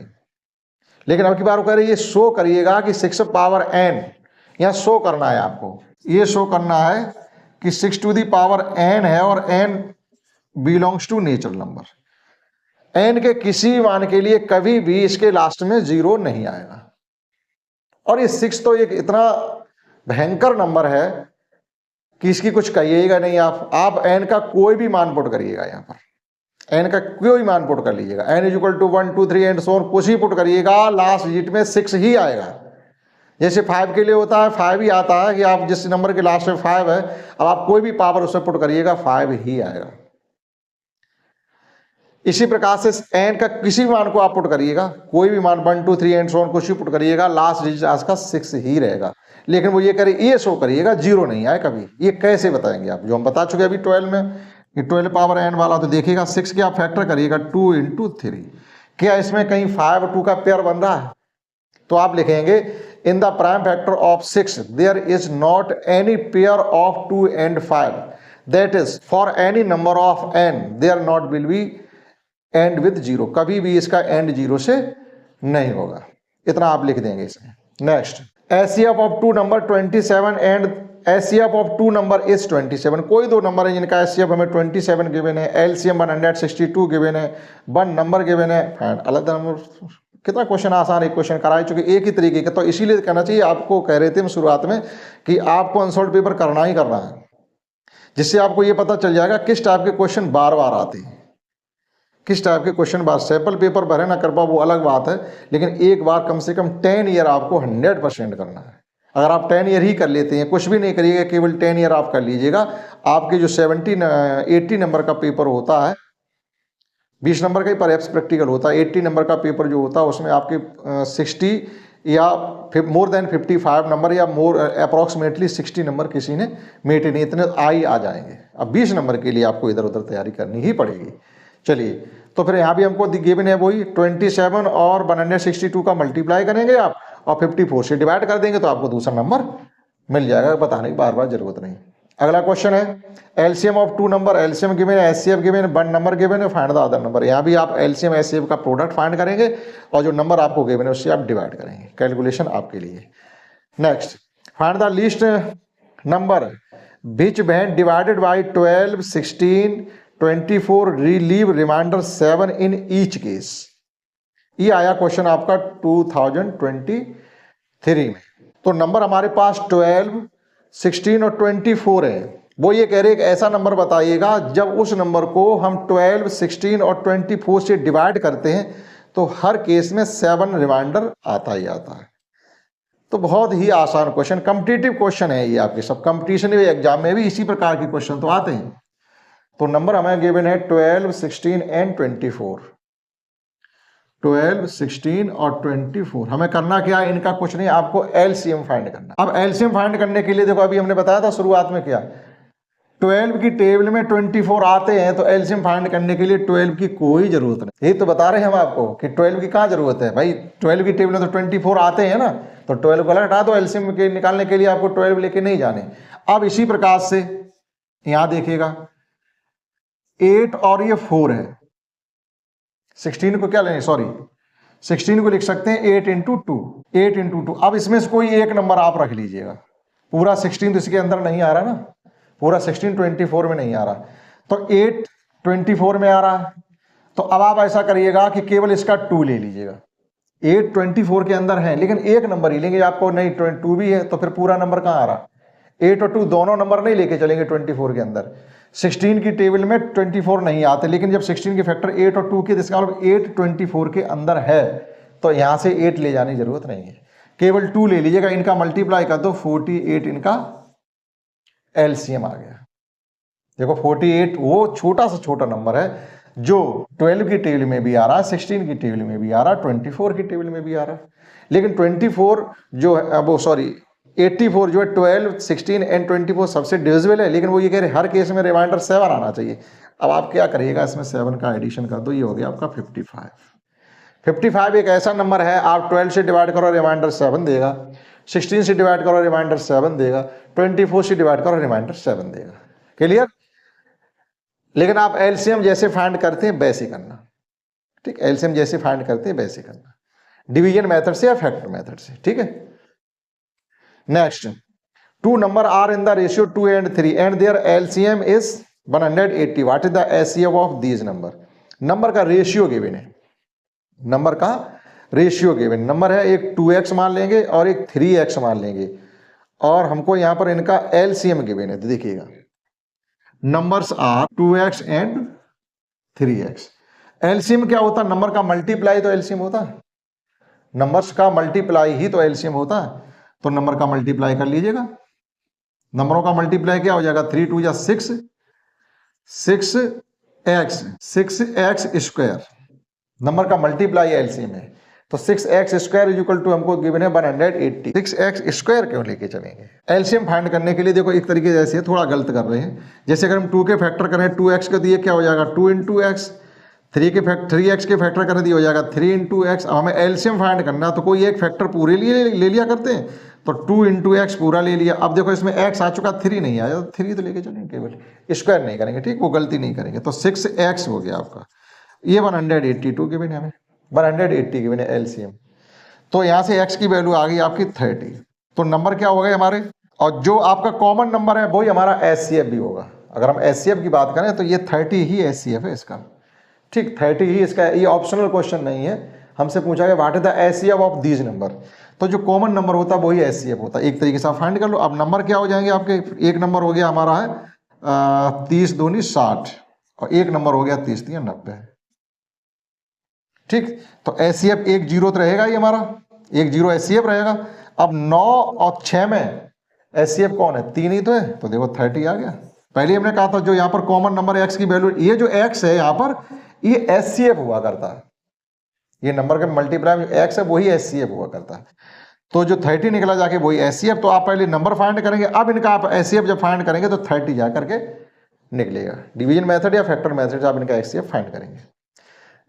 लेकिन अब की बार कह रहे ये शो करिएगा कि 6 पावर n, यहाँ शो करना है आपको, ये शो करना है कि 6 to the power n है और n belongs to natural number. n के किसी मान के लिए कभी भी इसके लास्ट में 0 नहीं आएगा। और ये 6 तो एक इतना भयंकर नंबर है कि इसकी कुछ कहिएगा नहीं। आप n का कोई भी मान पुट करिएगा, यहाँ पर n का कोई मान पुट कर लीजिएगा, n is equal to 1 2 3 and so on, कुछ ही पुट करिएगा, लास्ट डिजिट में 6 ही आएगा। जैसे 5 के लिए होता है 5 ही आता है कि आप जिस नंबर के लास्ट में 5 है, अब आप कोई भी पावर उसमें पुट करिएगा 5 ही आएगा। इसी प्रकार से n का किसी भी मान को आप पुट करिएगा, कोई भी मान 1 2 3 एंड सो ऑन कुछ ही पुट करिएगा, लास्ट डिजिट आज का 6 ही रहेगा। लेकिन वो ये करे, ये शो करिएगा 0 नहीं आए कभी। ये कैसे बताएंगे आप, जो हम बता चुके अभी 12 में, कि 12 पावर n वाला, तो देखिएगा 6 के आप फैक्टर करिएगा 2 into 3। क्या इसमें कहीं 5 2 का पेयर बन रहा है? तो आप लिखेंगे in the prime factor of 6 there is not any pair of 2 and 5, that is for any number of n there not will be end with 0। कभी भी इसका एंड 0 से नहीं होगा। इतना आप लिख देंगे इसमें। Next HCF of two number 27 and HCF of two number is 27। कोई दो नंबर है जिनका एचसीएफ हमें 27 गिवन है, एलसीएम 162 गिवन है, 1 नंबर गिवन है, एंड अलग नंबर। कितना क्वेश्चन आसान, एक क्वेश्चन कराए चुके एक ही तरीके का। तो इसीलिए कहना चाहिए, आपको कह रहे थे हम शुरुआत में कि आपको अनसॉल्व पेपर करना ही करना है, जिससे आपको ये पता चल जाएगा किस टाइप के क्वेश्चन बार बार आते हैं, किस टाइप के क्वेश्चन बार। सैंपल पेपर भरे ना कर पाओ वो अलग बात है, लेकिन एक बार कम से कम 10 ईयर आपको 100% करना है। अगर आप 10 ईयर ही कर लेते हैं, कुछ भी नहीं करिएगा, केवल 10 ईयर आप कर लीजिएगा, आपके जो 80 नंबर का पेपर होता है, 20 नंबर का ही पर प्रैक्टिकल होता है, 80 नंबर का पेपर जो होता है उसमें आपके 60 या मोर देन 55 नंबर या मोर अप्रॉक्सीमेटली 60 नंबर किसी ने मेटे नहीं, इतने आ जाएंगे। अब 20 नंबर के लिए आपको इधर उधर तैयारी करनी ही पड़ेगी। चलिए, तो फिर यहाँ भी हमको गिवन है वही 27 और 162 का मल्टीप्लाई करेंगे आप और 54 से डिवाइड कर देंगे तो आपको दूसरा नंबर मिल जाएगा। बताने की बार बार जरूरत नहीं। अगला क्वेश्चन है LCM of two number, LCM given है, एचसीएफ गिवन है, 1 नंबर गिवन है, फाइंड द अदर नंबर। यहाँ भी आप एलसीएम एचसीएफ का प्रोडक्ट फाइंड करेंगे और जो नंबर आपको गिवन है उससे आप डिवाइड करेंगे। कैलकुलेशन आपके लिए। Next find the least number which when divided by 12 16 24 leave remainder 7 in each case. ये आया क्वेश्चन आपका 2023 में। तो नंबर हमारे पास 12 16 और 24 है। वो ये कह रहे हैं कि ऐसा नंबर बताइएगा जब उस नंबर को हम 12 16 और 24 से डिवाइड करते हैं तो हर केस में 7 रिमाइंडर आता ही आता है। तो बहुत ही आसान क्वेश्चन, कॉम्पिटिटिव क्वेश्चन है ये, आपके सब कॉम्पिटिशन एग्जाम में भी इसी प्रकार के क्वेश्चन तो आते हैं। तो नंबर हमें गिवन है 12 16 एंड 24। 12, 16 और 24। हमें करना क्या है, इनका कुछ नहीं, आपको एलसीएम फाइंड करना। अब एलसीएम फाइंड करने के लिए देखो, अभी हमने बताया था शुरुआत में क्या, 12 की टेबल में 24 आते हैं, तो एलसीएम फाइंड करने के लिए 12 की कोई जरूरत नहीं। यही तो बता रहे हैं हम आपको कि 12 की कहाँ जरूरत है भाई, 12 की टेबल में तो 24 आते हैं ना, तो 12 को हटा दो। एलसीएम के निकालने के लिए आपको 12 लेके नहीं जाने। अब इसी प्रकार से यहां देखिएगा 8 और ये 4 है, 16 को क्या लेंगे, सॉरी 16 को लिख सकते हैं 8 इंटू 2, 8 इंटू 2। अब इसमें से कोई एक नंबर आप रख लीजिएगा, पूरा 16 तो इसके अंदर नहीं आ रहा ना, पूरा 16 24 में नहीं आ रहा, तो 8 24 में आ रहा है। तो अब आप ऐसा करिएगा कि केवल इसका 2 ले लीजिएगा। 8 24 के अंदर है, लेकिन एक नंबर ही लेंगे, आपको नहीं 2 भी है तो फिर पूरा नंबर कहाँ आ रहा, 8 और 2 दोनों नंबर नहीं लेके चलेंगे 24 के अंदर। 16 की टेबल में 24 नहीं आते, लेकिन जब 16 के फैक्टर 8 और 2 के, इसका मतलब 8 24 के अंदर है, तो यहां से 8 ले जाने की जरूरत नहीं है, केवल 2 ले लीजिएगा। इनका मल्टीप्लाई कर दो, 48 इनका एलसीएम आ गया। देखो 48 वो छोटा सा छोटा नंबर है जो 12 की टेबल में भी आ रहा है, 16 की टेबल में भी आ रहा है, 24 की टेबल में भी आ रहा है। लेकिन 24 जो है, वो सॉरी 84 जो है 12, 16 एंड 24 सबसे डिविजिबल है, लेकिन वो ये कह रहे हर केस में रिमाइंडर 7 आना चाहिए। अब आप क्या करिएगा, इसमें 7 का एडिशन कर दो, ये हो गया आपका 55। 55 एक ऐसा नंबर है, आप 12 से डिवाइड करो रिमाइंडर 7 देगा, 16 से डिवाइड करो रिमाइंडर 7 देगा, 24 से डिवाइड करो रिमाइंडर 7 देगा। क्लियर? लेकिन आप एलसीएम जैसे फाइंड करते हैं वैसे करना, ठीक, एलसीएम जैसे फाइंड करते हैं वैसे करना, डिवीजन मेथड से या फैक्टर मेथड से, ठीक है। Next, 2 number are in the ratio 2 and 3 and their LCM is 180। What is the HCF of these number? Number का रेशियो गिवन है, नंबर का रेशियो गिवन, नंबर है एक 2x मान लेंगे और एक 3x मान लेंगे, और हमको यहां पर इनका एलसीएम गिवन है। देखिएगा numbers are 2x and 3x। LCM क्या होता है, नंबर का मल्टीप्लाई तो एलसीएम होता है, नंबर्स का मल्टीप्लाई ही तो एलसीएम होता है। तो नंबर का मल्टीप्लाई कर लीजिएगा, नंबरों का मल्टीप्लाई क्या हो जाएगा, 3 2 जा 6, 6x, 6x स्क्वायर, नंबर का मल्टीप्लाई एलसीएम है। तो 6x square is equal to हमको गिवन है 180। 6x स्क्वायर क्यों लेके चलेंगे? एलसीएम फाइंड करने के लिए देखो एक तरीके जैसे है, थोड़ा गलत कर रहे हैं। जैसे अगर हम 2 के फैक्टर करें 2x का, दिए क्या हो जाएगा 2 इंटू एक्स, 3x के फैक्टर करने दिए हो जाएगा 3 इंटू एक्स। अब हमें एलसीएम फाइंड करना, तो कोई एक फैक्टर पूरे लिए ले लिया करते हैं, तो 2 इंटू एक्स पूरा ले लिया। अब देखो इसमें x आ चुका, 3 नहीं आया, तो 3 तो लेके चलेंगे, केवल स्क्वायर नहीं करेंगे, ठीक, वो गलती नहीं करेंगे। तो 6x हो गया आपका, ये 182 गिवन है, हमें 180 गिवन है एलसीएम। तो यहां से x की वैल्यू आ गई आपकी 30। तो नंबर क्या हो गए हमारे, और जो आपका कॉमन नंबर है वही हमारा एचसीएफ भी होगा। अगर हम एचसीएफ की बात करें तो ये 30 ही एचसीएफ है इसका, ठीक, 30 ही इसका, ये ऑप्शनल क्वेश्चन नहीं है, हमसे पूछा गया what is the HCF of these number. तो जो कॉमन नंबर होता है वही एचसीएफ होता है, एक तरीके से आप फाइंड कर लो। अब नंबर क्या हो जाएंगे आपके, एक नंबर हो गया हमारा है 30 दूनी 60, और एक नंबर हो गया 30 3 90, ठीक। तो एचसीएफ 1 0 तो रहेगा ही हमारा, 1 0 एचसीएफ रहेगा। अब 9 और 6 में एचसीएफ कौन है, 3 ही तो है, तो देखो 30 आ गया। पहले हमने कहा था जो यहाँ पर कॉमन नंबर एक्स की वैल्यू, ये जो एक्स है यहाँ पर ये एचसीएफ हुआ करता है, ये नंबर के मल्टीप्लाई में एक्स है वही एचसीएफ हुआ करता है। तो जो 30 निकला जाके वही एचसीएफ। तो आप पहले नंबर फाइंड करेंगे, अब इनका आप एचसीएफ जब फाइंड करेंगे तो 30 जा करके निकलेगा। डिवीजन मेथड या फैक्टर मेथड से आप इनका एचसीएफ फाइंड करेंगे।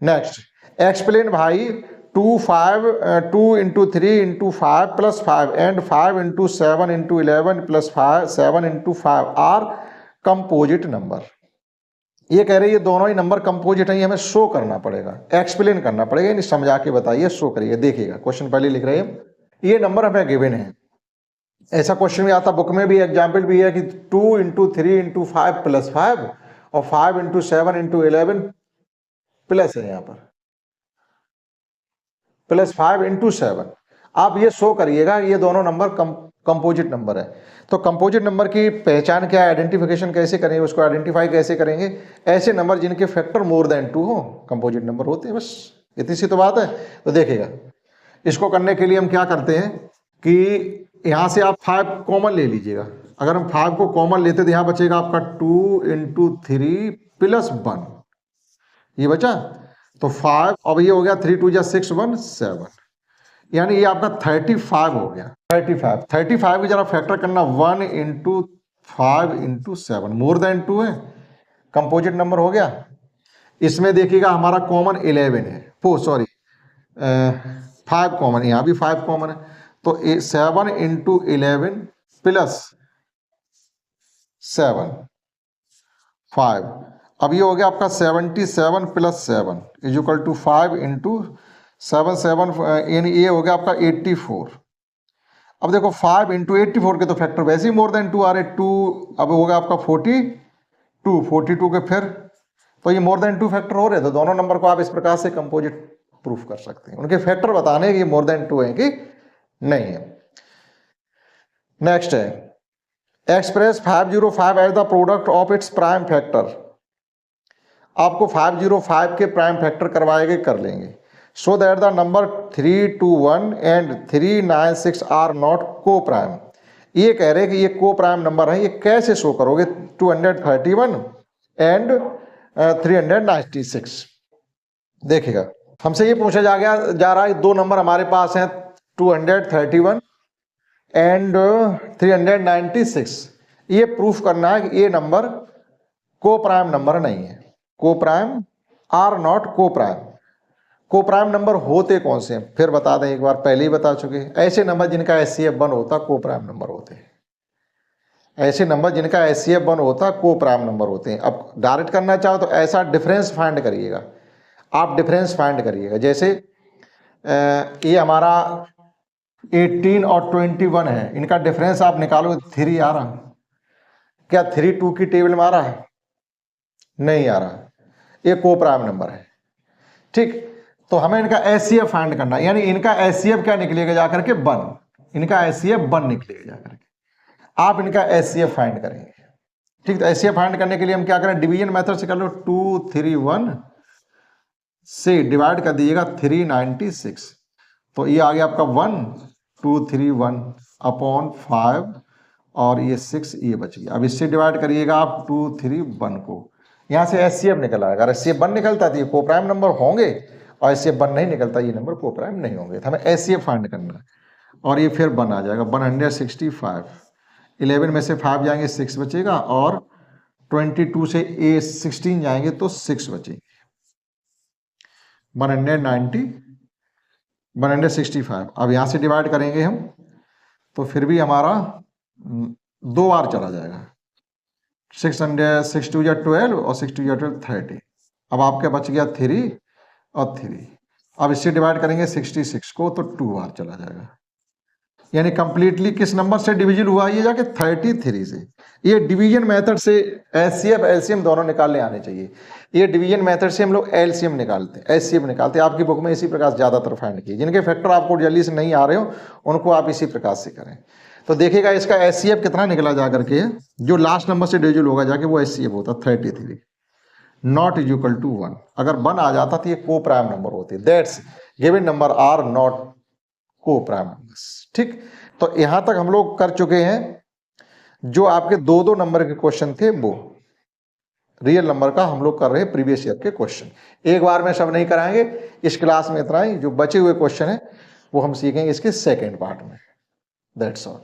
Next, explain why 2 into 3 into 5 plus 5 and 5 into 7 into 11 plus 7 into 5 are composite number. ये कह रहे हैं ये दोनों ही नंबर कंपोजिट है, हमें शो करना पड़ेगा, एक्सप्लेन करना पड़ेगा, यानी समझा के बताइए, शो करिए। देखिएगा क्वेश्चन पहले लिख रहे हैं, ये नंबर हमें गिवन है, ऐसा क्वेश्चन भी आता, बुक में भी एग्जाम्पल भी है कि 2 इंटू 3 इंटू 5 प्लस 5 और 5 इंटू 7 इंटू 11 प्लस है यहाँ पर प्लस 5 इंटू 7। आप ये शो करिएगा ये दोनों नंबर कंपोजिट नंबर है। तो कंपोजिट नंबर की पहचान क्या है, आइडेंटिफिकेशन कैसे करेंगे, उसको आइडेंटिफाई कैसे करेंगे, ऐसे नंबर जिनके फैक्टर मोर देन 2 हो कंपोजिट नंबर होते हैं, बस इतनी सी तो बात है। तो देखिएगा इसको करने के लिए हम क्या करते हैं कि यहां से आप 5 कॉमन ले लीजिएगा। अगर हम 5 को कॉमन लेते तो यहां बचेगा आपका 2 इंटू 3 प्लस 1, ये बचा। तो 5, अब ये हो गया 3 2 जा 6 1 7, यानी ये आपका 35 हो गया। 35 की जरा फैक्टर करना, 1 इंटू 5 इंटू 7, मोर देन 2 है, कंपोजिट नंबर हो गया। इसमें देखिएगा हमारा कॉमन 11 है, सॉरी 5 कॉमन, यहाँ भी 5 कॉमन है, तो 7 इंटू 11 प्लस 7 5, अब ये हो गया आपका 77 plus 7 is equal to 5 into 7 7, यानी ये हो गया आपका 84। अब देखो 5 इंटू 84 के तो फैक्टर वैसे ही मोर देन 2 आ रहे, 2 अब होगा आपका 42 के फिर, तो ये मोर देन 2 फैक्टर हो रहे, तो दोनों नंबर को आप इस प्रकार से कंपोजिट प्रूफ कर सकते हैं, उनके फैक्टर बताने कि मोर देन 2 है कि नहीं है। नेक्स्ट है express 505 as the product of its prime factor. आपको 505 के प्राइम फैक्टर करवाएंगे, कर लेंगे, so that the number 321 and 396 are not coprime. ये कह रहे हैं कि ये को प्राइम नंबर है, ये कैसे शो करोगे? 231 एंड 396। देखिएगा हमसे ये पूछा जा रहा है, दो नंबर हमारे पास हैं 231 एंड 396, ये प्रूफ करना है कि ये नंबर को प्राइम नंबर नहीं है, को प्राइम आर नॉट को प्राइम। को प्राइम नंबर होते कौन से हैं फिर बता दें, एक बार पहले ही बता चुके, ऐसे नंबर जिनका एचसीएफ 1 होता को प्राइम नंबर होते हैं, ऐसे नंबर जिनका एचसीएफ 1 होता को प्राइम नंबर होते हैं। अब डायरेक्ट करना चाहो तो ऐसा डिफरेंस फाइंड करिएगा, आप डिफरेंस फाइंड करिएगा, जैसे ये हमारा 18 और 21 है, इनका डिफरेंस आप निकालो, 3 आ रहा, क्या 3 2 की टेबल में आ रहा है? नहीं आ रहा, ये को प्राइम नंबर है। ठीक, तो हमें इनका एचसीएफ फाइंड करना, यानी इनका एचसीएफ क्या निकलेगा जाकर के 1, इनका एचसीएफ 1 निकलेगा जाकर के, आप इनका एचसीएफ फाइंड करेंगे। ठीक, तो एचसीएफ फाइंड करने के लिए हम क्या करें, डिवीजन मेथड से कर लो, 231 से डिवाइड कर दीजिएगा 396, तो ये आ गया आपका 1231 अपॉन 5 और ये 6 ये बच गया। अब इससे डिवाइड करिएगा आप 231 को, यहाँ से एचसीएफ निकल आएगा। अगर एचसीएफ 1 निकलता तो ये को प्राइम नंबर होंगे, और एचसीएफ 1 नहीं निकलता ये नंबर को प्राइम नहीं होंगे, तो हमें एचसीएफ फाइंड करना है, और ये फिर 1 आ जाएगा 165, 11 में से 5 जाएंगे 6 बचेगा, और 22 से 16 जाएंगे तो 6 बचेंगे, 165। अब यहाँ से डिवाइड करेंगे हम तो फिर भी हमारा 2 बार चला जाएगा, 6 2 या 12 और 6 2 या 12 30। अब आपके बच गया 3 और 3, अब इससे डिवाइड करेंगे 66 को तो 2 बार चला जाएगा, यानी कंप्लीटली किस नंबर से डिवीजन हुआ, ये जाके 33 से। ये डिवीजन मेथड से एचसीएफ एलसीएम दोनों निकालने आने चाहिए, ये डिवीजन मेथड से हम लोग एलसीएम निकालते हैं, एचसीएफ निकालते हैं। आपकी बुक में इसी प्रकार ज्यादातर फाइंड किए, जिनके फैक्टर आपको जल्दी से नहीं आ रहे हो उनको आप इसी प्रकार से करें। तो देखिएगा इसका एचसीएफ कितना निकला जा करके, जो लास्ट नंबर से डिवीजन होगा जाके वो एचसीएफ होता 33 नॉट इज इक्वल टू 1। अगर 1 आ जाता तो ये को प्राइम नंबर होते, that's given number are not coprime numbers. ठीक, तो यहां तक हम लोग कर चुके हैं, जो आपके 2-2 नंबर के क्वेश्चन थे वो रियल नंबर का हम लोग कर रहे हैं प्रीवियस ईयर के क्वेश्चन। एक बार में सब नहीं कराएंगे, इस क्लास में इतना ही, जो बचे हुए क्वेश्चन है वो हम सीखेंगे इसके सेकेंड पार्ट में। That's all.